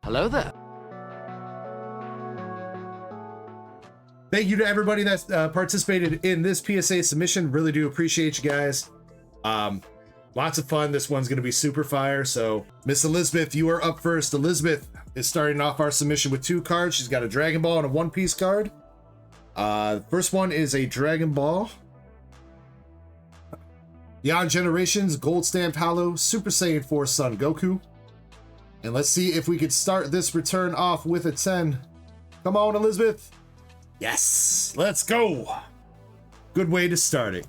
Hello there. Thank you to everybody that's participated in this PSA submission. Really do appreciate you guys. Lots of fun. This one's going to be super fire. So Miss Elizabeth, you are up first. Elizabeth is starting off our submission with 2 cards. She's got a Dragon Ball and a One Piece card. First one is a Dragon Ball. Beyond Generations, Gold Stamped Hollow, Super Saiyan 4 Son Goku. And let's see if we could start this return off with a 10. Come on, Elizabeth. Yes, let's go. Good way to start it.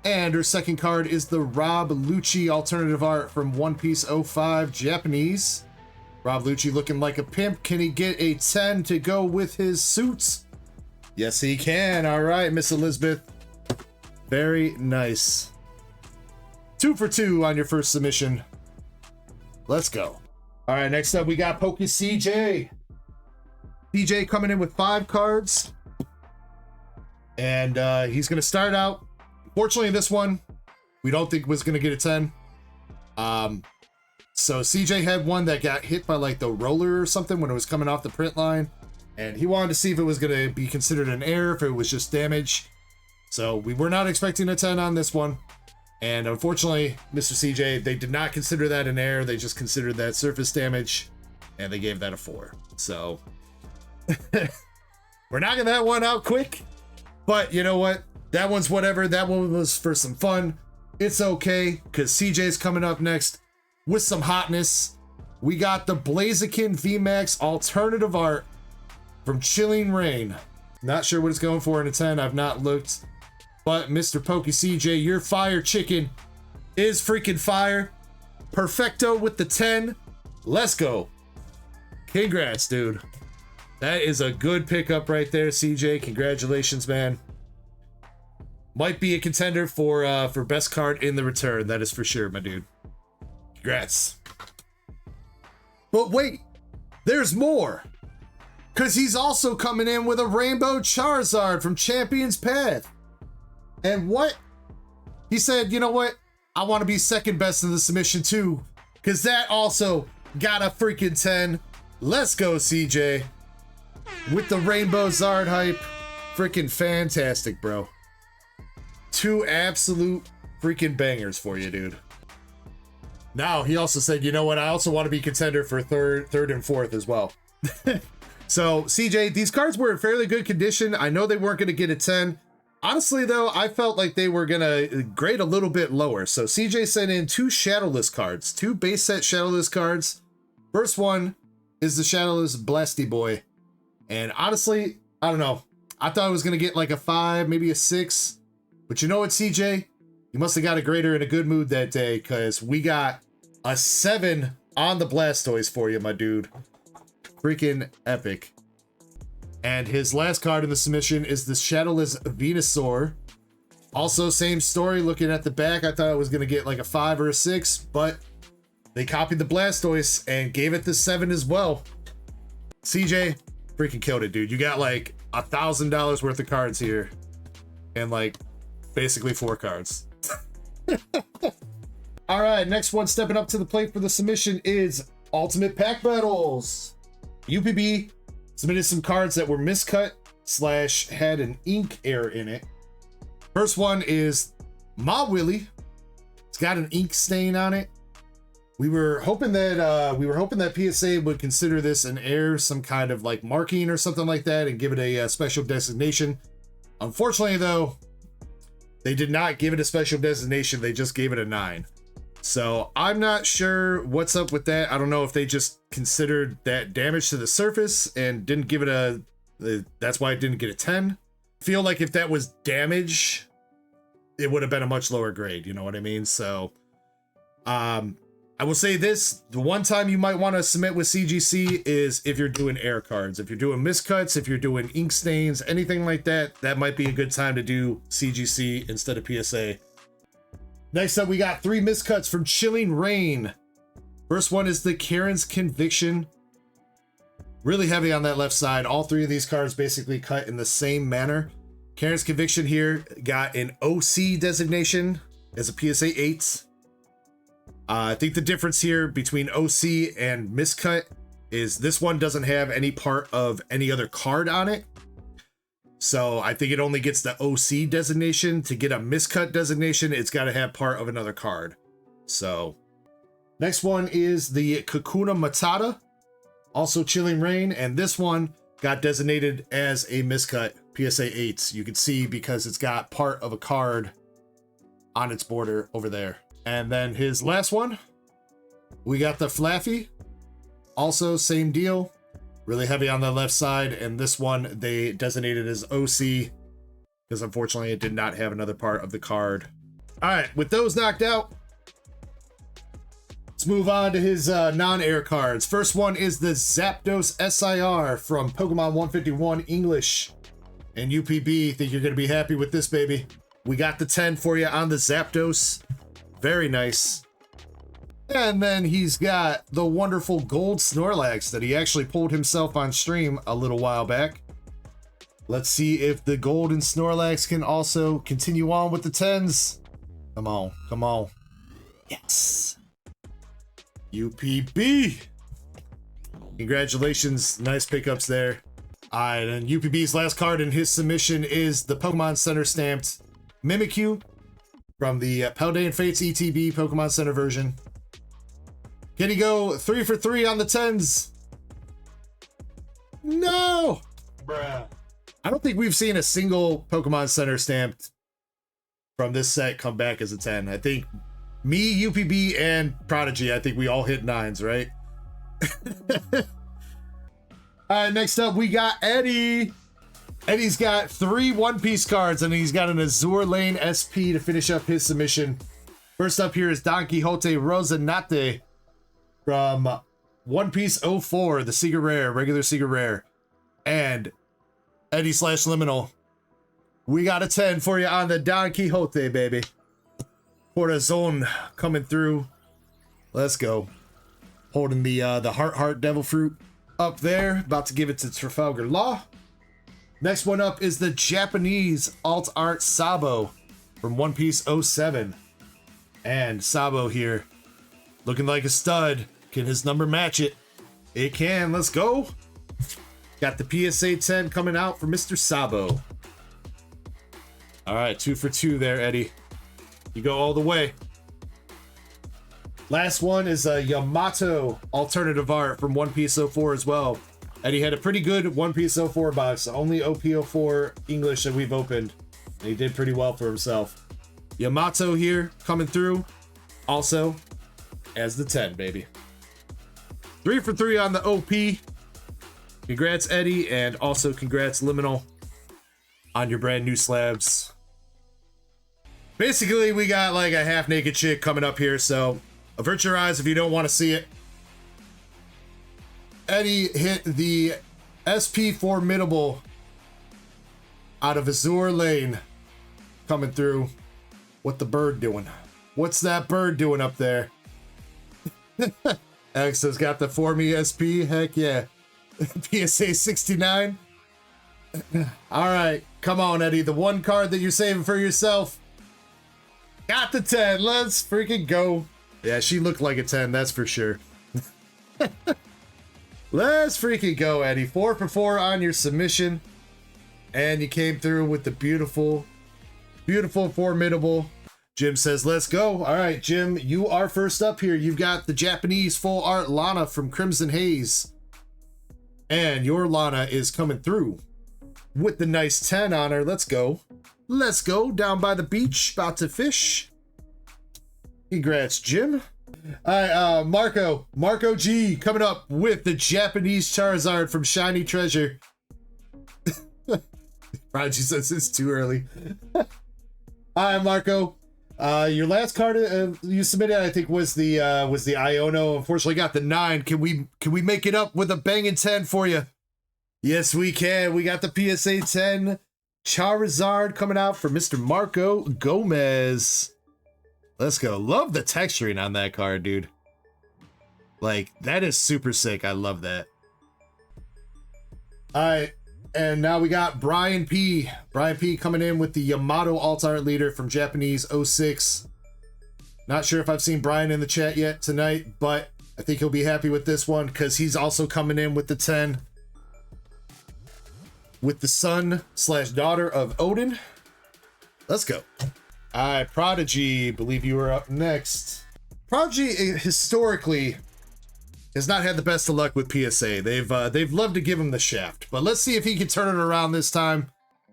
And her second card is the Rob Lucci alternative art from One Piece 05 Japanese. Rob Lucci looking like a pimp. Can he get a 10 to go with his suits? Yes, he can. All right, Miss Elizabeth. Very nice. 2 for 2 on your first submission. Let's go. All right, next up we got Pokey CJ. CJ coming in with 5 cards. And he's going to start out. Fortunately, this one, we don't think was going to get a 10. So CJ had one that got hit by like the roller or something when it was coming off the print line. And he wanted to see if it was going to be considered an error, if it was just damage. So we were not expecting a 10 on this one. And unfortunately, Mr. CJ, they did not consider that an error. They just considered that surface damage, and they gave that a 4. So we're knocking that one out quick. But you know what? That one's whatever. That one was for some fun. It's okay, because CJ's coming up next with some hotness. We got the Blaziken VMAX alternative art from Chilling Rain. Not sure what it's going for in a 10. I've not looked. But Mr. Pokey CJ, your fire chicken is freaking fire. Perfecto with the 10. Let's go. Congrats, dude. That is a good pickup right there, CJ. Congratulations, man. Might be a contender for best card in the return. That is for sure, my dude. Congrats. But wait, there's more. Because he's also coming in with a Rainbow Charizard from Champion's Path. And what? He said, you know what? I want to be second best in the submission too. Because that also got a freaking 10. Let's go, CJ. With the Rainbow Zard hype. Freaking fantastic, bro. 2 absolute freaking bangers for you, dude. Now, he also said, you know what? I also want to be contender for third and fourth as well. So, CJ, these cards were in fairly good condition. I know they weren't going to get a 10. Honestly, though, I felt like they were going to grade a little bit lower. So CJ sent in 2 Shadowless cards, 2 base set Shadowless cards. First one is the Shadowless Blasty Boy. And honestly, I don't know. I thought I was going to get like a 5, maybe a 6. But you know what, CJ? You must have got a grader in a good mood that day, because we got a 7 on the Blastoise for you, my dude. Freaking epic. And his last card in the submission is the Shadowless Venusaur. Also, same story. Looking at the back, I thought I was going to get like a 5 or a 6, but they copied the Blastoise and gave it the 7 as well. CJ, freaking killed it, dude. You got like $1,000 worth of cards here and like basically 4 cards. All right, next one stepping up to the plate for the submission is Ultimate Pack Battles. UPB submitted some cards that were miscut / had an ink error in it. First one is Ma Willie. It's got an ink stain on it. We were hoping that PSA would consider this an error, some kind of like marking or something like that, and give it a special designation. Unfortunately, though, they did not give it a special designation. They just gave it a 9. So I'm not sure what's up with that. I don't know if they just considered that damage to the surface and didn't give it that's why it didn't get a 10. I feel like if that was damage, it would have been a much lower grade. You know what I mean? So, I will say this, the one time you might want to submit with CGC is if you're doing air cards. If you're doing miscuts, if you're doing ink stains, anything like that, that might be a good time to do CGC instead of PSA. Next up, we got 3 miscuts from Chilling Rain. First one is the Karen's Conviction. Really heavy on that left side. All 3 of these cards basically cut in the same manner. Karen's Conviction here got an OC designation as a PSA 8. I think the difference here between OC and miscut is this one doesn't have any part of any other card on it. So I think it only gets the OC designation. To get a miscut designation, it's got to have part of another card. So next one is the Kakuna Matata, also Chilling Reign, and this one got designated as a miscut PSA 8. You can see because it's got part of a card on its border over there. And then his last one, we got the Flaffy, also same deal, really heavy on the left side, and this one they designated as OC because unfortunately it did not have another part of the card. All right, with those knocked out, let's move on to his non-air cards. First one is the Zapdos SIR from Pokemon 151 English. And UPB, think you're going to be happy with this, baby. We got the 10 for you on the Zapdos. Very nice. And then he's got the wonderful gold Snorlax that he actually pulled himself on stream a little while back. Let's see if the golden Snorlax can also continue on with the 10s. Come on, come on. Yes. UPB. Congratulations. Nice pickups there. All right, and UPB's last card in his submission is the Pokemon Center stamped Mimikyu from the Paldean Fates ETB Pokemon Center version. Can he go 3 for 3 on the 10s? No! Bruh. I don't think we've seen a single Pokemon Center stamped from this set come back as a 10. I think me, UPB, and Prodigy, I think we all hit 9s, right? All right, next up, we got Eddie. Eddie's got 3 One Piece cards, and he's got an Azure Lane SP to finish up his submission. First up here is Don Quixote Rosanate from One Piece 04, the Secret Rare, regular Secret Rare. And Eddie / Liminal, we got a 10 for you on the Don Quixote, baby. Corazon coming through. Let's go. Holding the Heart Devil Fruit up there. About to give it to Trafalgar Law. Next one up is the Japanese Alt Art Sabo from One Piece 07. And Sabo here, looking like a stud. Can his number match it? It can. Let's go. Got the PSA 10 coming out for Mr. Sabo. All right, 2 for 2 there, Eddie. You go all the way. Last one is a Yamato alternative art from One Piece 04 as well. Eddie had a pretty good One Piece 04 box, only OP04 English that we've opened. And he did pretty well for himself. Yamato here coming through also as the 10, baby. 3 for 3 on the OP. Congrats, Eddie, and also congrats, Liminal, on your brand new slabs. Basically, we got like a half-naked chick coming up here, so avert your eyes if you don't want to see it. Eddie hit the SP Formidable out of Azure Lane coming through. What the bird doing? What's that bird doing up there? X has got the For Me SP. Heck yeah. PSA 69. All right, come on, Eddie. The one card that you're saving for yourself. Got the 10. Let's freaking go. Yeah, she looked like a 10, that's for sure. Let's freaking go, Eddie. 4 for 4 on your submission. And you came through with the beautiful, beautiful Formidable. Jim says, let's go. All right, Jim, you are first up here. You've got the Japanese full art Lana from Crimson Haze. And your Lana is coming through with the nice 10 on her. Let's go. Let's go. Down by the beach, about to fish. Congrats, Jim. All right, Marco G coming up with the Japanese Charizard from Shiny Treasure. Prodigy says it's too early. All right, Marco. Your last card you submitted, I think, was the Iono. Unfortunately, got the 9. Can we make it up with a banging 10 for you? Yes, we can. We got the PSA 10 Charizard coming out for Mr. Marco Gomez. Let's go. Love the texturing on that card, dude. Like, that is super sick. I love that. All right. And now we got Brian P. Brian P coming in with the Yamato Alt Art Leader from Japanese 06. Not sure if I've seen Brian in the chat yet tonight, but I think he'll be happy with this one because he's also coming in with the 10 with the son/daughter of Odin. Let's go. All right, Prodigy, believe you were up next. Prodigy historically has not had the best of luck with PSA. They've loved to give him the shaft, but let's see if he can turn it around this time.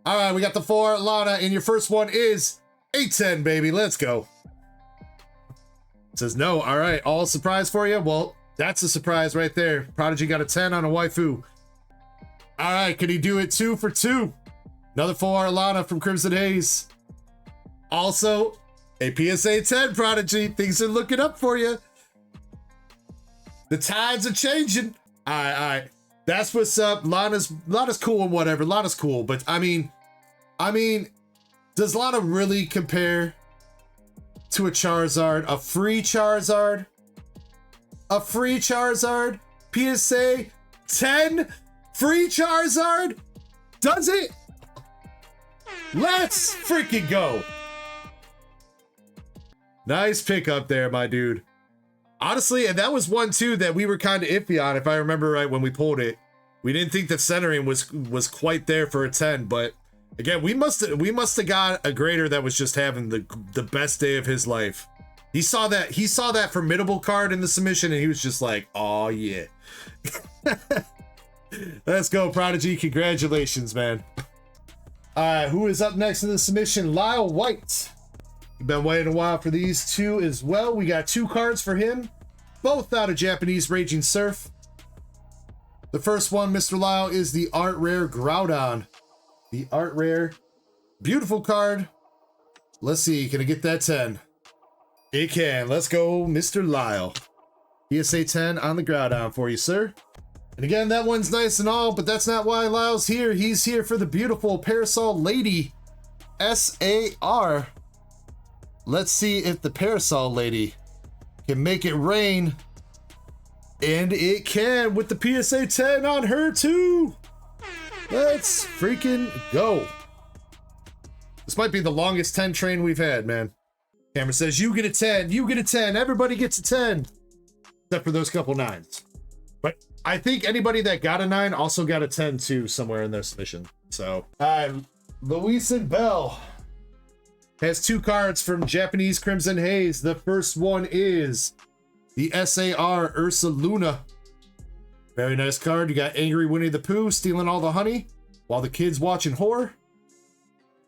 All right, we got the 4 Lana, and your first one is a 10, baby. Let's go. It says no. All right, all surprise for you. Well, that's a surprise right there. Prodigy got a 10 on a waifu. All right, can he do it 2 for 2? Another 4 Lana from Crimson Haze. Also, a PSA 10, Prodigy. Things are looking up for you. The tides are changing. All right. That's what's up. Lana's cool and whatever. Lana's cool, but I mean, does Lana really compare to a Charizard? A free Charizard? A free Charizard? PSA 10 free Charizard? Does it? Let's freaking go. Nice pickup there, my dude. Honestly, and that was one too that we were kind of iffy on, if I remember right when we pulled it. We didn't think that centering was quite there for a 10, but again, we must have got a grader that was just having the best day of his life. He saw that formidable card in the submission and he was just like, oh yeah. Let's go, Prodigy. Congratulations, man. All right, who is up next in the submission? Lyle White. You've been waiting a while for these two as well. We got 2 cards for him, both out of Japanese Raging Surf. The first one, Mr. Lyle, is the Art Rare Groudon. The Art Rare. Beautiful card. Let's see, can I get that 10? It can. Let's go, Mr. Lyle. PSA 10 on the Groudon for you, sir. And again, that one's nice and all, but that's not why Lyle's here. He's here for the beautiful Parasol Lady SAR. Let's see if the Parasol Lady can make it rain. And it can with the PSA 10 on her too. Let's freaking go. This might be the longest 10 train we've had, man. Camera says, you get a 10, you get a 10, everybody gets a 10. Except for those couple 9s. But I think anybody that got a 9 also got a 10 too somewhere in their submission. So, Louise and Bell has 2 cards from Japanese Crimson Haze. The first one is the SAR Ursa Luna. Very nice card. You got Angry Winnie the Pooh stealing all the honey while the kids watching horror.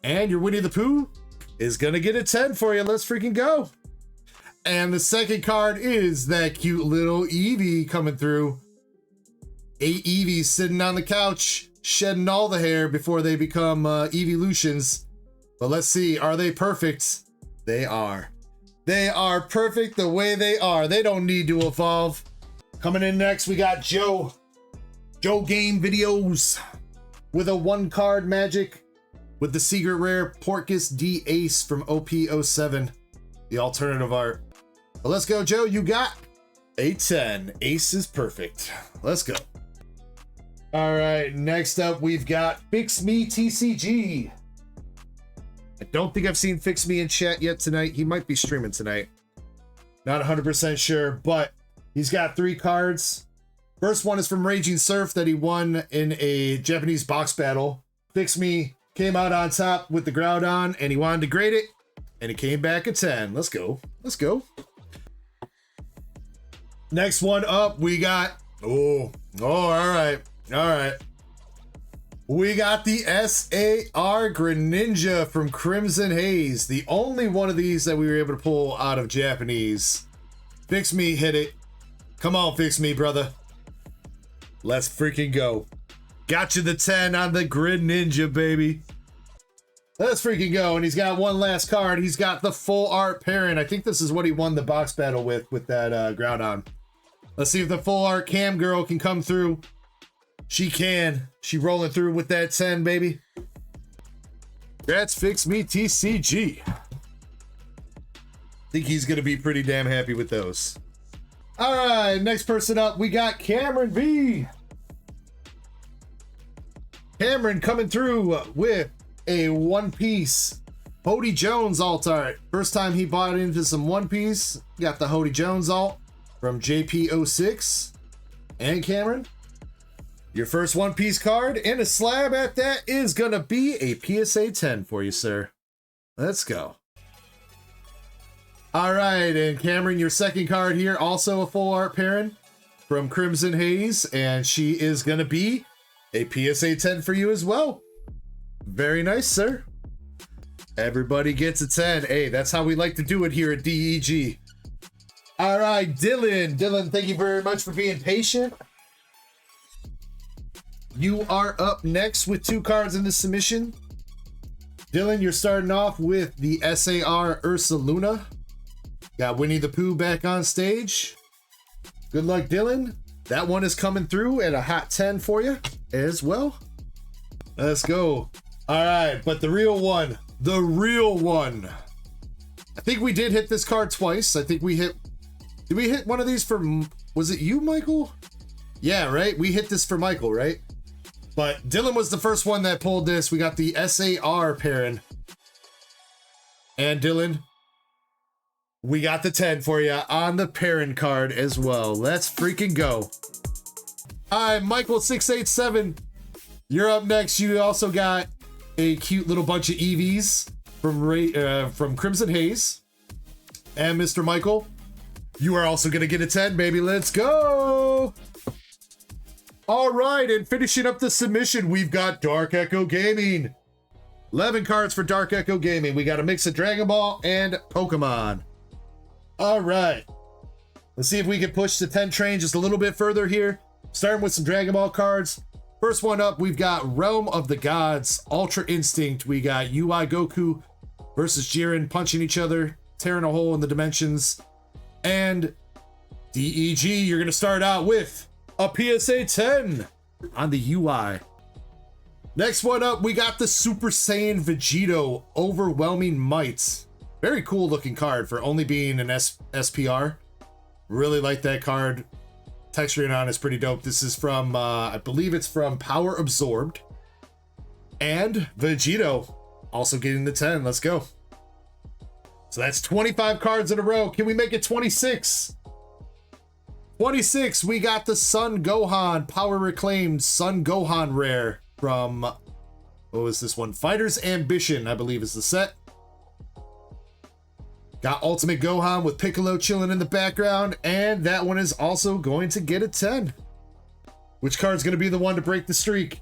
And your Winnie the Pooh is gonna get a 10 for you. Let's freaking go. And the second card is that cute little Eevee coming through. 8 Eevees sitting on the couch, shedding all the hair before they become Eeveelutions. But let's see, are they perfect? They are. They are perfect the way they are. They don't need to evolve. Coming in next, we got Joe. Joe Game Videos with a 1 card magic with the secret rare Porcus D Ace from OP07. The alternative art. But let's go, Joe. You got a 10. Ace is perfect. Let's go. All right, next up, we've got Fix Me TCG. I don't think I've seen Fix Me in chat yet tonight. He might be streaming tonight. Not 100% sure, but he's got 3 cards. First one is from Raging Surf that he won in a Japanese box battle. Fix Me came out on top with the Groudon, and he wanted to grade it, and it came back a 10. Let's go. Let's go. Next one up, we got... Oh, all right. All right. We got the SAR Greninja from Crimson Haze. The only one of these that we were able to pull out of Japanese. Fix Me, hit it. Come on, Fix Me, brother. Let's freaking go. Got you the 10 on the Greninja, baby. Let's freaking go. And he's got one last card. He's got the full art parent. I think this is what he won the box battle with that Groudon. Let's see if the full art cam girl can come through. She can. She rolling through with that 10, baby. That's Fix Me TCG. I think he's going to be pretty damn happy with those. All right, next person up, we got Cameron V. Cameron coming through with a One Piece Hody Jones alt art. First time he bought into some One Piece. Got the Hody Jones alt from JP06 and Cameron. Your first One Piece card and a slab at that is gonna be a PSA 10 for you, sir. Let's go. All right, and Cameron, your second card here, also a full art pairing from Crimson Haze, and she is gonna be a PSA 10 for you as well. Very nice, sir. Everybody gets a 10. Hey, that's how we like to do it here at DEG. All right, Dylan. Dylan, thank you very much for being patient. You are up next with 2 cards in the submission. Dylan, you're starting off with the SAR Ursa Luna. Got Winnie the Pooh back on stage. Good luck, Dylan. That one is coming through at a hot 10 for you as well. Let's go. All right, but the real one. The real one. I think we did hit this card twice. I think we hit... Did we hit one of these for... Was it you, Michael? Yeah, right? We hit this for Michael, right? But Dylan was the first one that pulled this. We got the SAR pairing. And Dylan, we got the 10 for you on the pairing card as well. Let's freaking go. All right, Michael687, you're up next. You also got a cute little bunch of EVs from Crimson Haze. And Mr. Michael, you are also going to get a 10, baby. Let's go. All right, and finishing up the submission, we've got Dark Ecko Gaming. 11 cards for Dark Ecko Gaming. We got a mix of Dragon Ball and Pokemon. All right. Let's see if we can push the 10 train just a little bit further here. Starting with some Dragon Ball cards. First one up, we've got Realm of the Gods, Ultra Instinct. We got UI Goku versus Jiren punching each other, tearing a hole in the dimensions. And DEG, you're going to start out with a PSA 10 on the UI. Next one up, we got the Super Saiyan Vegito Overwhelming Might. Very cool looking card for only being an SPR. Really like that card. Texturing on is pretty dope. This is from, I believe it's from Power Absorbed. And Vegito also getting the 10. Let's go. So that's 25 cards in a row. Can we make it 26? 26, we got the Sun Gohan Power Reclaimed Sun Gohan Rare from, what was this one? Fighter's Ambition, I believe is the set. Got Ultimate Gohan with Piccolo chilling in the background, and that one is also going to get a 10. Which card's going to be the one to break the streak?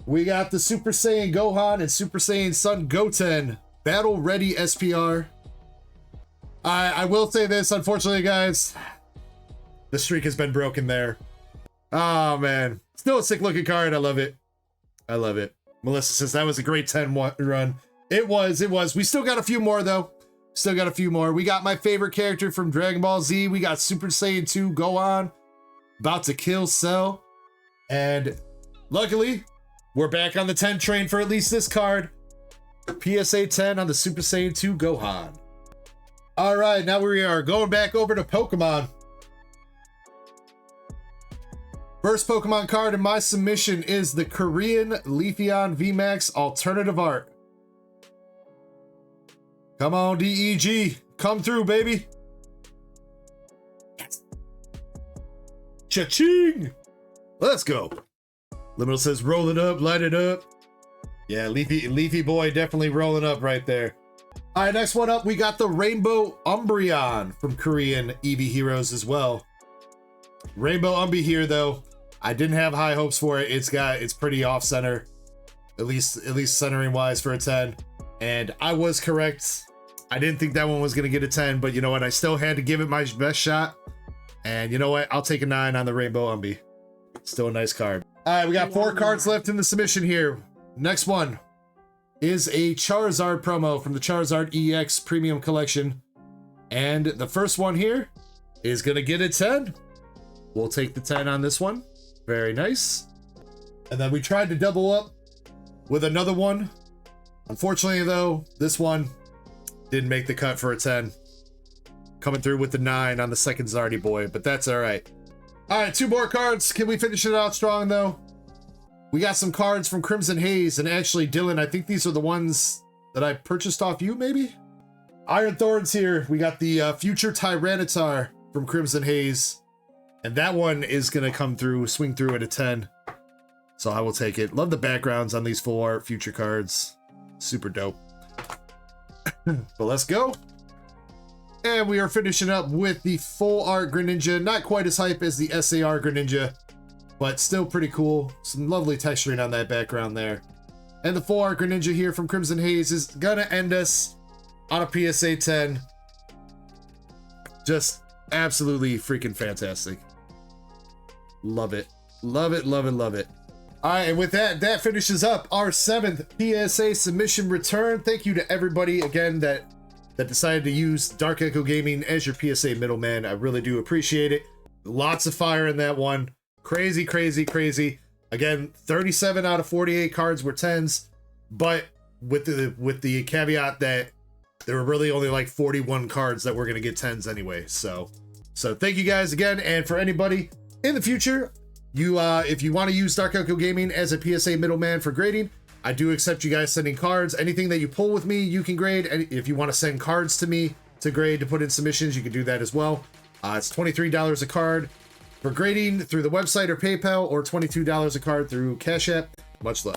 We got the Super Saiyan Gohan and Super Saiyan Sun Goten Battle Ready SPR. I will say this, unfortunately, guys. The streak has been broken there. Oh, man. Still a sick looking card. I love it. I love it. Melissa says that was a great 10 run. It was. We still got a few more, though. Still got a few more. We got my favorite character from Dragon Ball Z. We got Super Saiyan 2 Gohan about to kill Cell. And luckily, we're back on the 10 train for at least this card. PSA 10 on the Super Saiyan 2 Gohan. All right, now we are going back over to Pokemon. First Pokemon card in my submission is the Korean Leafeon VMAX Alternative Art. Come on, DEG. Come through, baby. Yes. Cha-ching! Let's go. Liminal says, roll it up, light it up. Yeah, Leafy boy definitely rolling up right there. All right, next one up, we got the Rainbow Umbreon from Korean Eevee Heroes as well. Rainbow Umbie here, though. I didn't have high hopes for it. It's pretty off center, at least centering wise for a 10. And I was correct. I didn't think that one was gonna get a 10, but you know what? I still had to give it my best shot. And you know what? I'll take a 9 on the Rainbow Umbie. Still a nice card. All right, we got 4 cards left in the submission here. Next one is a Charizard promo from the Charizard EX Premium Collection. And the first one here is gonna get a 10. We'll take the 10 on this one. Very nice. And then we tried to double up with another one. Unfortunately, though, this one didn't make the cut for a 10. Coming through with the 9 on the second Zardy boy, but that's all right. All right, 2 more cards. Can we finish it out strong, though? We got some cards from Crimson Haze, and actually, Dylan, I think these are the ones that I purchased off you, maybe? Iron Thorns here. We got the Future Tyranitar from Crimson Haze. And that one is going to come through, swing through at a 10. So I will take it. Love the backgrounds on these full art future cards. Super dope. But let's go. And we are finishing up with the full art Greninja. Not quite as hype as the SAR Greninja, but still pretty cool. Some lovely texturing on that background there. And the full art Greninja here from Crimson Haze is gonna end us on a PSA 10. Just absolutely freaking fantastic. Love it. Love it, love it, love it. All right, and with that, that finishes up our 7th PSA submission return. Thank you to everybody, again, that decided to use Dark Ecko Gaming as your PSA middleman. I really do appreciate it. Lots of fire in that one. Crazy, crazy, crazy. Again, 37 out of 48 cards were 10s, but with the caveat that there were really only like 41 cards that were going to get 10s anyway. So thank you guys again. And for anybody in the future, if you want to use Dark Ecko Gaming as a PSA middleman for grading, I do accept you guys sending cards. Anything that you pull with me, you can grade. And if you want to send cards to me to grade, to put in submissions, you can do that as well. It's $23 a card for grading through the website or PayPal, or $22 a card through Cash App. Much love.